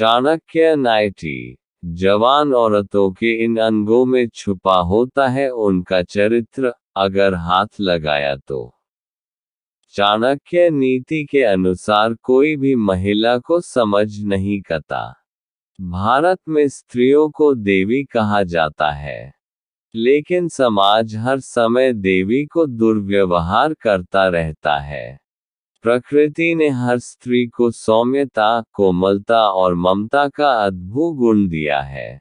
चाणक्य 90। जवान औरतों के इन अंगों में छुपा होता है उनका चरित्र, अगर हाथ लगाया तो। चाणक्य नीति के अनुसार कोई भी महिला को समझ नहीं सकता। भारत में स्त्रियों को देवी कहा जाता है, लेकिन समाज हर समय देवी को दुर्व्यवहार करता रहता है। प्रकृति ने हर स्त्री को सौम्यता, कोमलता और ममता का अद्भुत गुण दिया है।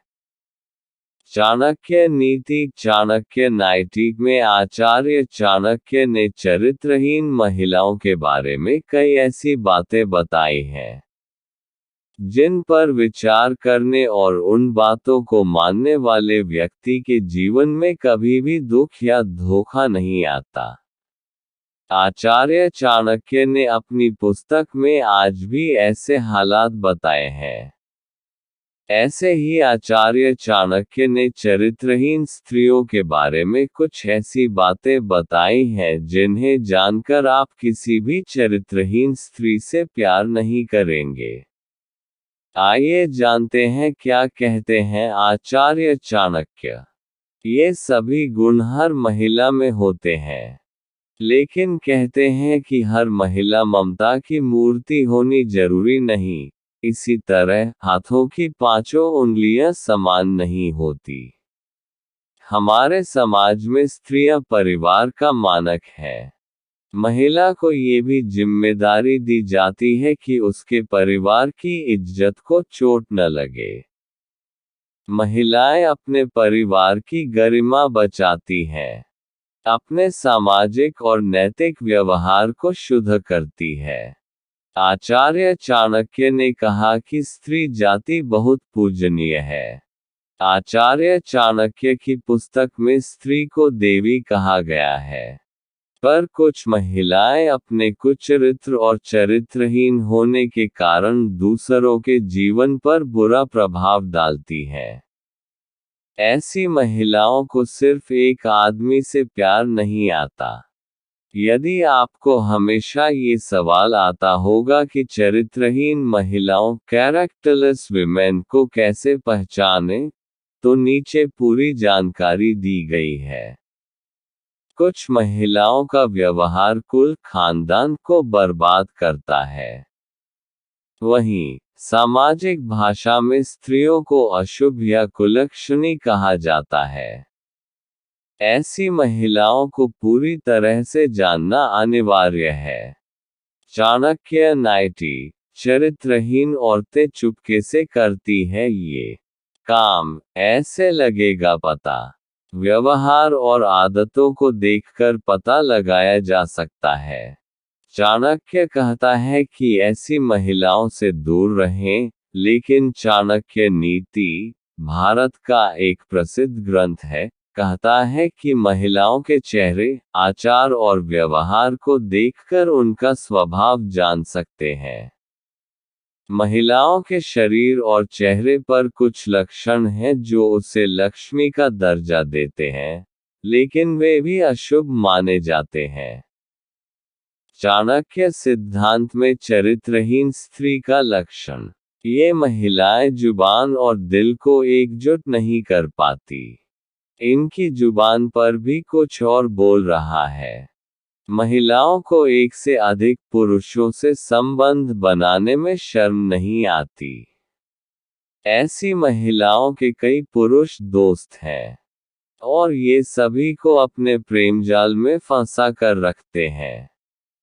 चाणक्य नीति। चाणक्य नीति में आचार्य चाणक्य ने चरित्रहीन महिलाओं के बारे में कई ऐसी बातें बताई हैं जिन पर विचार करने और उन बातों को मानने वाले व्यक्ति के जीवन में कभी भी दुख या धोखा नहीं आता। आचार्य चाणक्य ने अपनी पुस्तक में आज भी ऐसे हालात बताए हैं। ऐसे ही आचार्य चाणक्य ने चरित्रहीन स्त्रियों के बारे में कुछ ऐसी बातें बताई हैं जिन्हें जानकर आप किसी भी चरित्रहीन स्त्री से प्यार नहीं करेंगे। आइए जानते हैं क्या कहते हैं आचार्य चाणक्य। ये सभी गुण हर महिला में होते हैं, लेकिन कहते हैं कि हर महिला ममता की मूर्ति होनी जरूरी नहीं। इसी तरह हाथों की पांचों उंगलियां समान नहीं होती। हमारे समाज में स्त्रियां परिवार का मानक है। महिला को ये भी जिम्मेदारी दी जाती है कि उसके परिवार की इज्जत को चोट न लगे। महिलाएं अपने परिवार की गरिमा बचाती हैं, अपने सामाजिक और नैतिक व्यवहार को शुद्ध करती है। आचार्य चाणक्य ने कहा कि स्त्री जाति बहुत पूजनीय है। आचार्य चाणक्य की पुस्तक में स्त्री को देवी कहा गया है, पर कुछ महिलाएं अपने कुचरित्र और चरित्रहीन होने के कारण दूसरों के जीवन पर बुरा प्रभाव डालती हैं। ऐसी महिलाओं को सिर्फ एक आदमी से प्यार नहीं आता। यदि आपको हमेशा ये सवाल आता होगा कि चरित्रहीन महिलाओं कैरेक्टरलेस विमेन को कैसे पहचानें, तो नीचे पूरी जानकारी दी गई है। कुछ महिलाओं का व्यवहार कुल खानदान को बर्बाद करता है। वहीं सामाजिक भाषा में स्त्रियों को अशुभ या कुलक्षणी कहा जाता है। ऐसी महिलाओं को पूरी तरह से जानना अनिवार्य है। चाणक्य 90। चरित्रहीन औरतें चुपके से करती है ये काम, ऐसे लगेगा पता। व्यवहार और आदतों को देखकर पता लगाया जा सकता है। चाणक्य कहता है कि ऐसी महिलाओं से दूर रहें, लेकिन चाणक्य नीति, भारत का एक प्रसिद्ध ग्रंथ है, कहता है कि महिलाओं के चेहरे, आचार और व्यवहार को देखकर उनका स्वभाव जान सकते हैं। महिलाओं के शरीर और चेहरे पर कुछ लक्षण हैं जो उसे लक्ष्मी का दर्जा देते हैं, लेकिन वे भी अशुभ माने जाते हैं। चाणक्य सिद्धांत में चरित्रहीन स्त्री का लक्षण। ये महिलाएं जुबान और दिल को एकजुट नहीं कर पाती। इनकी जुबान पर भी कुछ और बोल रहा है। महिलाओं को एक से अधिक पुरुषों से संबंध बनाने में शर्म नहीं आती। ऐसी महिलाओं के कई पुरुष दोस्त हैं, और ये सभी को अपने प्रेमजाल में फंसा कर रखते हैं।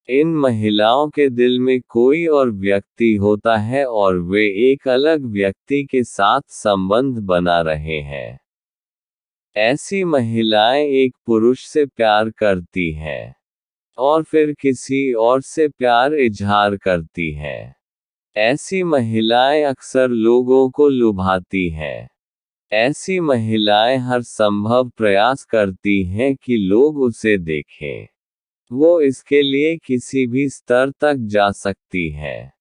इन महिलाओं के दिल में कोई और व्यक्ति होता है और वे एक अलग व्यक्ति के साथ संबंध बना रहे हैं। ऐसी महिलाएं एक पुरुष से प्यार करती हैं, और फिर किसी और से प्यार इजहार करती हैं। ऐसी महिलाएं अक्सर लोगों को लुभाती हैं। ऐसी महिलाएं हर संभव प्रयास करती हैं कि लोग उसे देखें। वो इसके लिए किसी भी स्तर तक जा सकती हैं।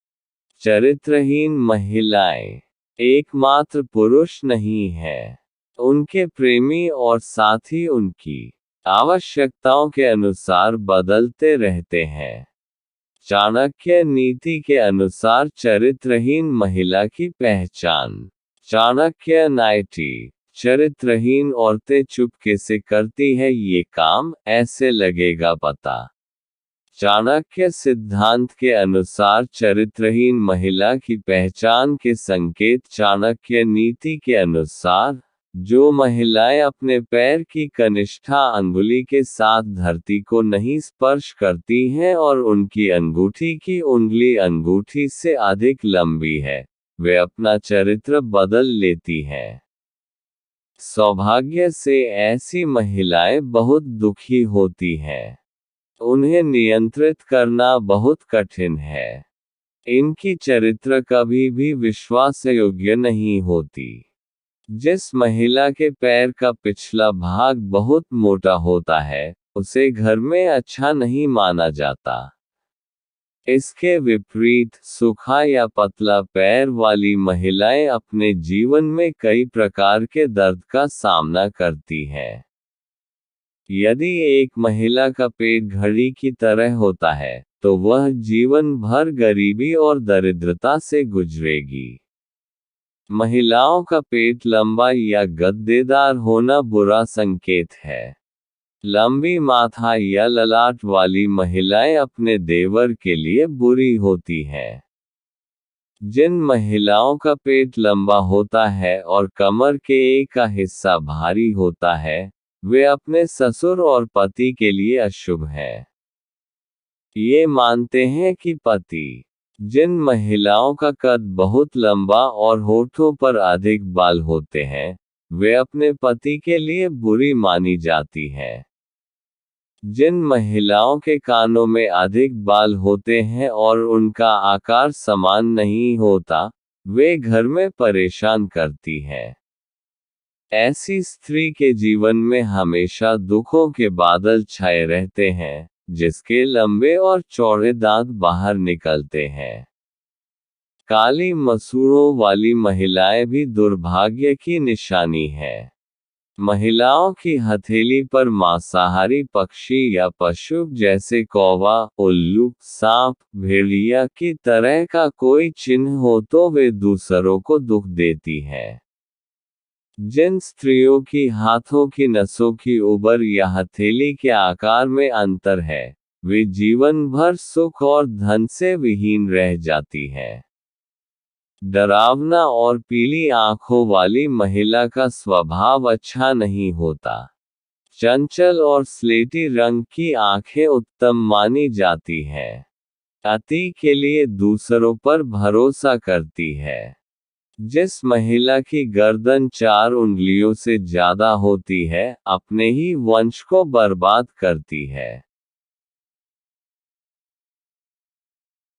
चरित्रहीन महिलाएं एकमात्र पुरुष नहीं हैं। उनके प्रेमी और साथी उनकी आवश्यकताओं के अनुसार बदलते रहते हैं। चाणक्य नीति के अनुसार चरित्रहीन महिला की पहचान। चाणक्य नाइटी। चरित्रहीन औरतें चुपके से करती है ये काम, ऐसे लगेगा पता। चाणक्य सिद्धांत के अनुसार चरित्रहीन महिला की पहचान के संकेत। चाणक्य नीति के अनुसार, जो महिलाएं अपने पैर की कनिष्ठा अंगुली के साथ धरती को नहीं स्पर्श करती हैं और उनकी अंगूठी की उंगली अंगूठी से अधिक लंबी है, वे अपना चरित्र बदल लेती हैं। सौभाग्य से ऐसी महिलाएं बहुत दुखी होती हैं। उन्हें नियंत्रित करना बहुत कठिन है। इनकी चरित्र कभी भी विश्वासयोग्य नहीं होती। जिस महिला के पैर का पिछला भाग बहुत मोटा होता है, उसे घर में अच्छा नहीं माना जाता। इसके विपरीत, सूखा या पतला पैर वाली महिलाएं अपने जीवन में कई प्रकार के दर्द का सामना करती हैं। यदि एक महिला का पेट घड़ी की तरह होता है, तो वह जीवन भर गरीबी और दरिद्रता से गुजरेगी। महिलाओं का पेट लंबा या गद्देदार होना बुरा संकेत है। लंबी माथा या ललाट वाली महिलाएं अपने देवर के लिए बुरी होती हैं। जिन महिलाओं का पेट लंबा होता है और कमर के एक का हिस्सा भारी होता है, वे अपने ससुर और पति के लिए अशुभ हैं। ये मानते हैं कि पति। जिन महिलाओं का कद बहुत लंबा और होठों पर अधिक बाल होते हैं, वे अपने पति के लिए बुरी मानी जाती हैं। जिन महिलाओं के कानों में अधिक बाल होते हैं और उनका आकार समान नहीं होता, वे घर में परेशान करती हैं। ऐसी स्त्री के जीवन में हमेशा दुखों के बादल छाए रहते हैं, जिसके लंबे और चौड़े दांत बाहर निकलते हैं। काली मसूड़ों वाली महिलाएं भी दुर्भाग्य की निशानी है। महिलाओं की हथेली पर मांसाहारी पक्षी या पशु जैसे कौवा, उल्लू, सांप, भेड़िया की तरह का कोई चिन्ह हो तो वे दूसरों को दुख देती हैं। जिन स्त्रियों की हाथों की नसों की उबर या हथेली के आकार में अंतर है, वे जीवन भर सुख और धन से विहीन रह जाती हैं। डरावना और पीली आंखों वाली महिला का स्वभाव अच्छा नहीं होता। चंचल और स्लेटी रंग की आंखें उत्तम मानी जाती हैं। अति के लिए दूसरों पर भरोसा करती है। जिस महिला की गर्दन 4 उंगलियों से ज्यादा होती है, अपने ही वंश को बर्बाद करती है।